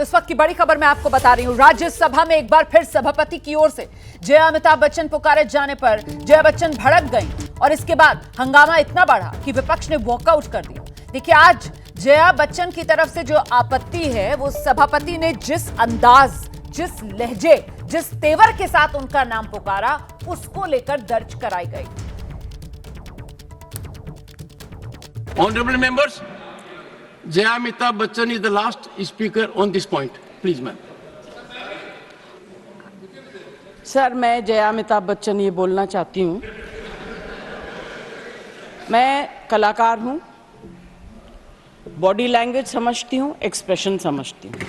तो इस वक्त की बड़ी खबर मैं आपको बता रही हूं। राज्यसभा में एक बार फिर सभापति की ओर से जया अमिताभ बच्चन पुकारे जाने पर जया बच्चन भड़क गईं और इसके बाद हंगामा इतना बढ़ा कि विपक्ष ने वॉकआउट कर दिया। देखिए, आज जया बच्चन की तरफ से जो आपत्ति है वो सभापति ने जिस अंदाज, जिस लहजे, जिस तेवर के साथ उनका नाम पुकारा, उसको लेकर दर्ज कराई गई। Honorable members, Jaya Amitabh Bachchan is the last speaker on this point. Please, ma'am. Sir, मैं जया अमिताभ बच्चन ये बोलना चाहती हूँ, मैं कलाकार हूँ, बॉडी लैंग्वेज समझती हूँ, एक्सप्रेशन समझती हूँ।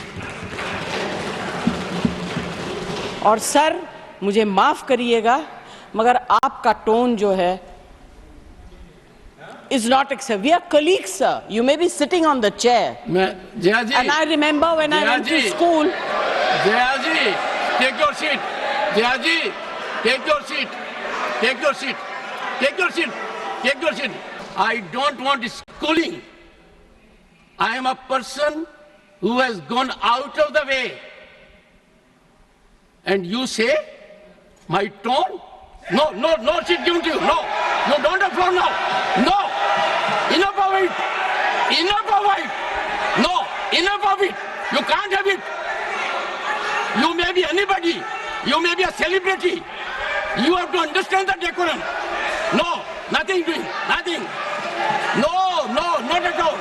और सर, मुझे माफ करिएगा मगर आपका टोन जो है is not acceptable. We are colleagues, sir. You may be sitting on the chair. Jaya ji. And I remember when I went to school. Jaya ji, take your seat. Jaya ji, take your seat. Take your seat. Take your seat. Take your seat. I don't want schooling. I am a person who has gone out of the way. And you say, my tone? No seat given to you. No, don't have floor now. No, enough of it. Enough of it. No, enough of it. You can't have it. You may be anybody. You may be a celebrity. You have to understand the decorum. No, nothing doing. Nothing. No, not at all.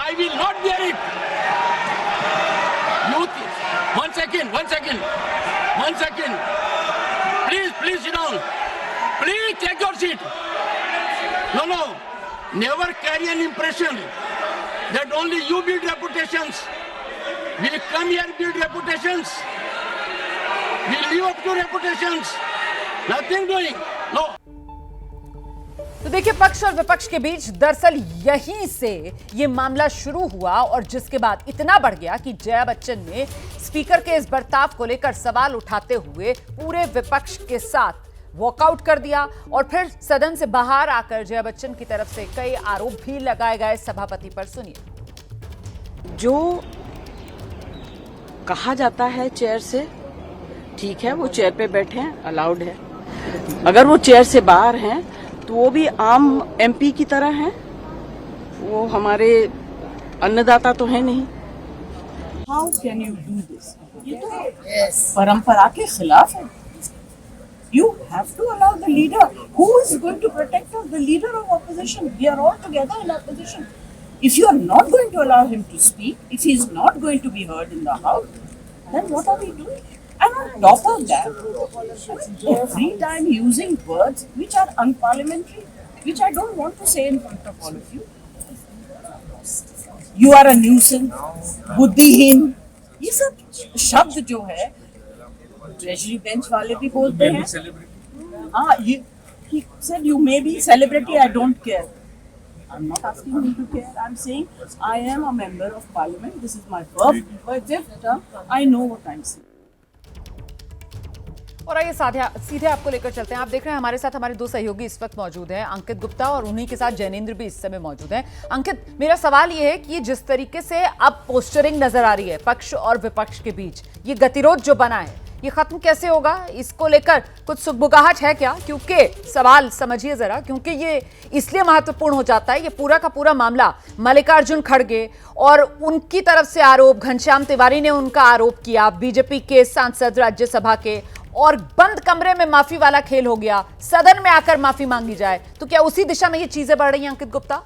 I will not bear it. One second. Please sit down. Please take your seat. No. Never carry an impression that only you build reputations. We come here and build reputations. We live up to reputations. Nothing doing. No. तो देखिए, पक्ष और विपक्ष के बीच दरअसल यहीं से ये मामला शुरू हुआ और जिसके बाद इतना बढ़ गया कि जया बच्चन ने स्पीकर के इस बर्ताव को लेकर सवाल उठाते हुए पूरे विपक्ष के साथ वॉकआउट कर दिया और फिर सदन से बाहर आकर जया बच्चन की तरफ से कई आरोप भी लगाए गए सभापति पर। सुनिए। जो कहा जाता है चेयर से, ठीक है, वो चेयर पे बैठे हैं, अलाउड है। अगर वो चेयर से बाहर हैं तो वो भी आम एमपी की तरह हैं, वो हमारे अन्नदाता तो है नहीं। How can you do this? ये तो परंपरा के खिलाफ है। You have to allow the leader. Who is going to protect us? The leader of opposition. We are all together in opposition. If you are not going to allow him to speak, if he is not going to be heard in the house, then what are we doing? And on top of that, every time using words which are unparliamentary, which I don't want to say in front of all of you. You are a nuisance, बुद्धिहीन, ये सब शब्द जो है treasury bench वाले भी बोलते हैं। हाँ, he said you may be celebrity, I don't care. I'm not asking him to care. I'm saying I am a member of parliament. This is my fifth term. I know what I'm saying. और आइए सीधे आपको लेकर चलते हैं। आप देख रहे हैं हमारे साथ हमारे दो सहयोगी इस वक्त मौजूद हैं, अंकित गुप्ता और उन्हीं के साथ जैनेंद्र भी इस समय मौजूद हैं। अंकित, मेरा सवाल ये है कि जिस तरीके से अब पोस्टरिंग नजर आ रही है पक्ष और विपक्ष के बीच, ये गतिरोध जो बना है, ये खत्म कैसे होगा? इसको लेकर कुछ सुगबुगाहट है क्या? क्योंकि सवाल समझिए जरा, क्योंकि ये इसलिए महत्वपूर्ण हो जाता है, ये पूरा का पूरा मामला मल्लिकार्जुन खड़गे और उनकी तरफ से आरोप, घनश्याम तिवारी ने उनका आरोप किया, बीजेपी के सांसद राज्यसभा के, और बंद कमरे में माफी वाला खेल हो गया, सदन में आकर माफी मांगी जाए, तो क्या उसी दिशा में ये चीजें बढ़ रही हैं अंकित गुप्ता?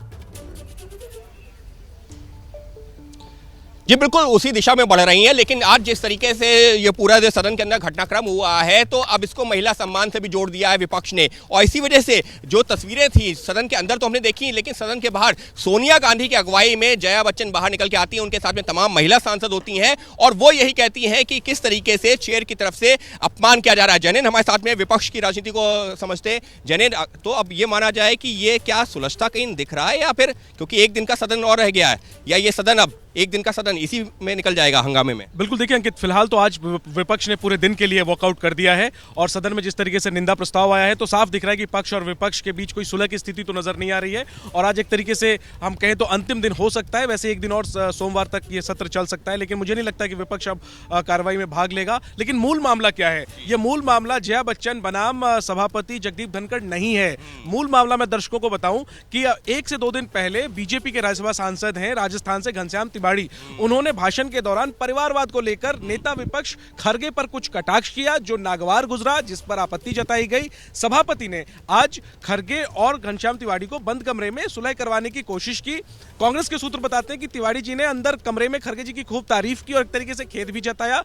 जी बिल्कुल उसी दिशा में बढ़ रही हैं, लेकिन आज जिस तरीके से ये पूरा जो सदन के अंदर घटनाक्रम हुआ है, तो अब इसको महिला सम्मान से भी जोड़ दिया है विपक्ष ने। और इसी वजह से जो तस्वीरें थी सदन के अंदर तो हमने देखी, लेकिन सदन के बाहर सोनिया गांधी की अगुवाई में जया बच्चन बाहर निकल के आती हैं, उनके साथ में तमाम महिला सांसद होती हैं और वो यही कहती हैं कि किस तरीके से चेयर की तरफ से अपमान किया जा रहा है। जैनेन हमारे साथ में विपक्ष की राजनीति को समझते। जैनेन, तो अब ये माना जाए कि ये क्या सुलझता कहीं दिख रहा है, या फिर क्योंकि एक दिन का सदन और रह गया है, या ये सदन अब एक दिन का सदन इसी में निकल जाएगा, हंगामे में। बिल्कुल, देखिए अंकित, फिलहाल तो आज विपक्ष ने पूरे दिन के लिए वॉकआउट कर दिया है और सदन में जिस तरीके से निंदा प्रस्ताव आया है तो साफ दिख रहा है कि पक्ष और विपक्ष के बीच कोई सुलह की स्थिति तो नजर नहीं आ रही है और आज एक तरीके से हम कहें तो अंतिम दिन हो सकता है। वैसे एक दिन और सोमवार तक ये सत्र चल सकता है, लेकिन मुझे नहीं लगता कि विपक्ष अब कार्रवाई में भाग लेगा। लेकिन मूल मामला क्या है? ये मूल मामला जया बच्चन बनाम सभापति जगदीप धनखड़ नहीं है। मूल मामला मैं दर्शकों को बताऊं कि 1 से 2 दिन पहले बीजेपी के राज्यसभा सांसद हैं राजस्थान से घनश्याम तिवाड़ी, उन्होंने भाषण के दौरान परिवारवाद को लेकर नेता विपक्ष खरगे पर कुछ कटाक्ष किया जो नागवार गुजरा, जिस पर आपत्ति जताई गई। सभापति ने आज खरगे और घनश्याम तिवाड़ी को बंद कमरे में सुलह करवाने की कोशिश की। कांग्रेस के सूत्र बताते हैं कि तिवाड़ी जी ने अंदर कमरे में खरगे जी की खूब तारीफ की और एक तरीके से खेद भी जताया।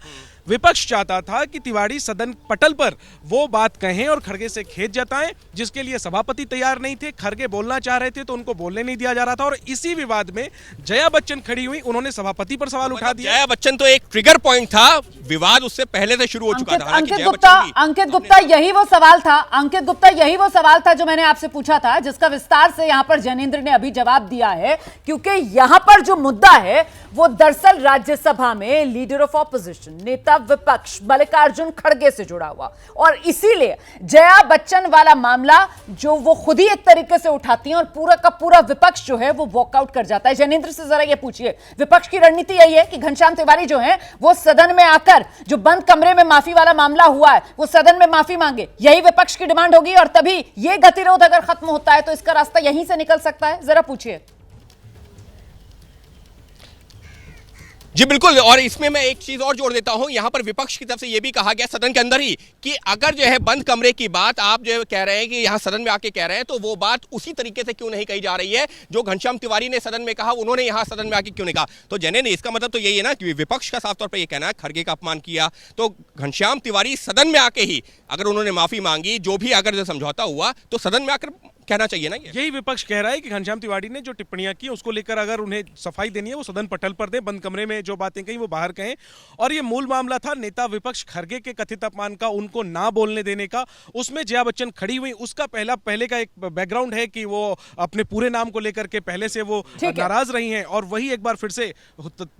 विपक्ष चाहता था कि तिवाड़ी सदन पटल पर वो बात कहें और खरगे से खेद जताएं, जिसके लिए सभापति तैयार नहीं थे। खरगे बोलना चाह रहे थे तो उनको बोलने नहीं दिया जा रहा था और इसी विवाद में जया बच्चन खड़ी हुई, उन्होंने सभापति पर सवाल उठा दिया। जया बच्चन तो एक ट्रिगर पॉइंट था, विवाद उससे पहले से शुरू हो चुका था। अंकित गुप्ता, यही वो सवाल था। अंकित गुप्ता, यही वो सवाल था जो मैंने आपसे पूछा था, जिसका विस्तार से यहां पर जैनेंद्र ने अभी जवाब दिया है। क्योंकि यहां पर जो मुद्दा है वो दरअसल राज्यसभा में लीडर ऑफ ऑपोजिशन, नेता विपक्ष मल्लिकार्जुन खड़गे से जुड़ा हुआ, और इसीलिए जया बच्चन वाला मामला जो वो खुद ही एक तरीके से उठाती हैं और पूरा का पूरा विपक्ष जो है वो वॉकआउट कर जाता है। जैनेंद्र से जरा ये पूछिए, विपक्ष की रणनीति यही है कि घनश्याम तिवारी जो है वो सदन में आकर जो बंद कमरे में माफी वाला मामला हुआ है वो सदन में माफी मांगे, यही विपक्ष की डिमांड होगी और तभी ये गतिरोध अगर खत्म होता है तो इसका रास्ता यहीं से निकल सकता है? जरा पूछिए। जी बिल्कुल, और इसमें मैं एक चीज और जोड़ देता हूं, यहां पर विपक्ष की तरफ से यह भी कहा गया सदन के अंदर ही कि अगर जो है बंद कमरे की बात आप जो कह रहे हैं कि यहां सदन में आके कह रहे हैं तो वो बात उसी तरीके से क्यों नहीं कही जा रही है जो घनश्याम तिवारी ने सदन में कहा, उन्होंने यहां सदन में आके क्यों नहीं कहा। तो जैने ने इसका मतलब तो यही है ना कि विपक्ष का साफ तौर पर यह कहना है खरगे का अपमान किया, तो घनश्याम तिवारी सदन में आके ही अगर उन्होंने माफी मांगी, जो भी अगर समझौता हुआ तो सदन में आकर कहना चाहिए ना। यही विपक्ष कह रहा है कि घनश्याम तिवारी ने जो टिप्पणियां की उसको लेकर अगर उन्हें सफाई देनी है वो सदन पटल पर दें, बंद कमरे में जो बातें कही वो बाहर कहें। और ये मूल मामला था नेता विपक्ष खरगे के कथित अपमान का, उनको ना बोलने देने का। उसमें जया बच्चन खड़ी हुई, उसका पहले का एक बैकग्राउंड है कि वो अपने पूरे नाम को लेकर के पहले से वो नाराज रही हैं और वही एक बार फिर से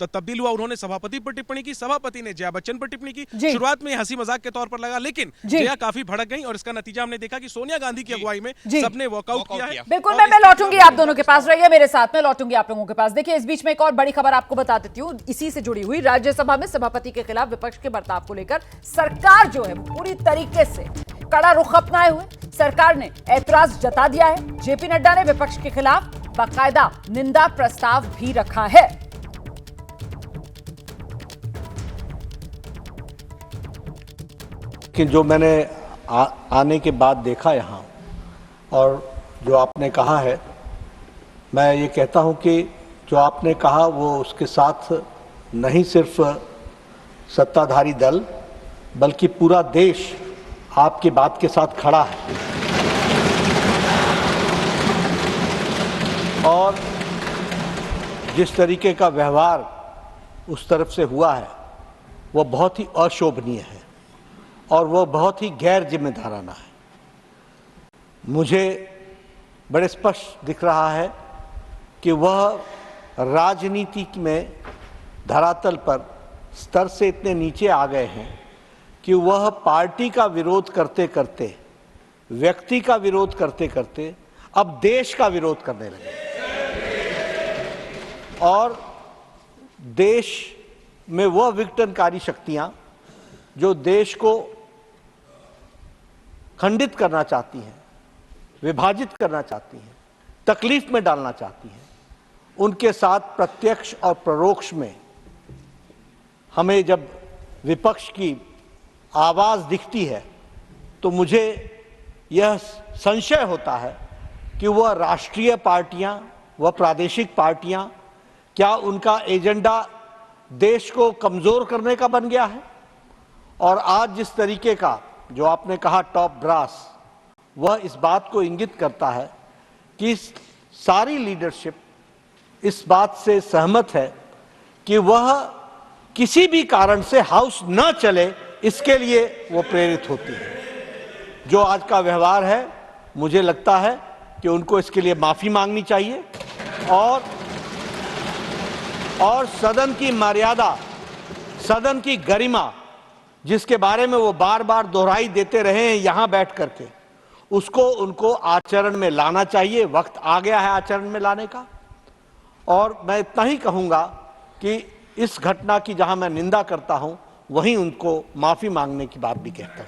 तब्दील हुआ। उन्होंने सभापति पर टिप्पणी की, सभापति ने जया बच्चन पर टिप्पणी की। शुरुआत में हंसी मजाक के तौर पर लगा, लेकिन जया काफी भड़क गई और इसका नतीजा हमने देखा कि सोनिया गांधी की अगुवाई में सबने वॉकआउट किया है। बिल्कुल, मैं लौटूंगी आप दोनों के पास, रहिए मेरे साथ में, लौटूंगी आप लोगों के पास। देखिए, इस बीच में एक और बड़ी खबर आपको बता देती हूं, इसी से जुड़ी हुई। राज्यसभा में सभापति के खिलाफ विपक्ष के बर्ताव को लेकर सरकार जो है पूरी तरीके से कड़ा रुख अपनाए हुए सरकार ने ऐतराज जता दिया है। जेपी नड्डा ने विपक्ष के खिलाफ बाकायदा निंदा प्रस्ताव भी रखा है। कि जो मैंने आने के बाद देखा यहाँ और जो आपने कहा है, मैं ये कहता हूँ कि जो आपने कहा वो उसके साथ नहीं सिर्फ सत्ताधारी दल बल्कि पूरा देश आपकी बात के साथ खड़ा है। और जिस तरीके का व्यवहार उस तरफ से हुआ है वो बहुत ही अशोभनीय है और वो बहुत ही गैर जिम्मेदाराना है। मुझे बड़े स्पष्ट दिख रहा है कि वह राजनीति में धरातल पर स्तर से इतने नीचे आ गए हैं कि वह पार्टी का विरोध करते करते, व्यक्ति का विरोध करते करते अब देश का विरोध करने लगे और देश में वह विघटनकारी शक्तियां जो देश को खंडित करना चाहती हैं, विभाजित करना चाहती हैं, तकलीफ में डालना चाहती हैं, उनके साथ प्रत्यक्ष और परोक्ष में हमें जब विपक्ष की आवाज दिखती है तो मुझे यह संशय होता है कि वह राष्ट्रीय पार्टियां, वह प्रादेशिक पार्टियां, क्या उनका एजेंडा देश को कमजोर करने का बन गया है। और आज जिस तरीके का जो आपने कहा टॉप ब्रास, वह इस बात को इंगित करता है कि सारी लीडरशिप इस बात से सहमत है कि वह किसी भी कारण से हाउस न चले इसके लिए वो प्रेरित होती है। जो आज का व्यवहार है, मुझे लगता है कि उनको इसके लिए माफी मांगनी चाहिए और और सदन की मर्यादा, सदन की गरिमा, जिसके बारे में वो बार बार दोहराई देते रहे हैं यहां बैठ करके, उसको उनको आचरण में लाना चाहिए। वक्त आ गया है आचरण में लाने का। और मैं इतना ही कहूंगा कि इस घटना की जहां मैं निंदा करता हूं, वहीं उनको माफी मांगने की बात भी कहता हूं।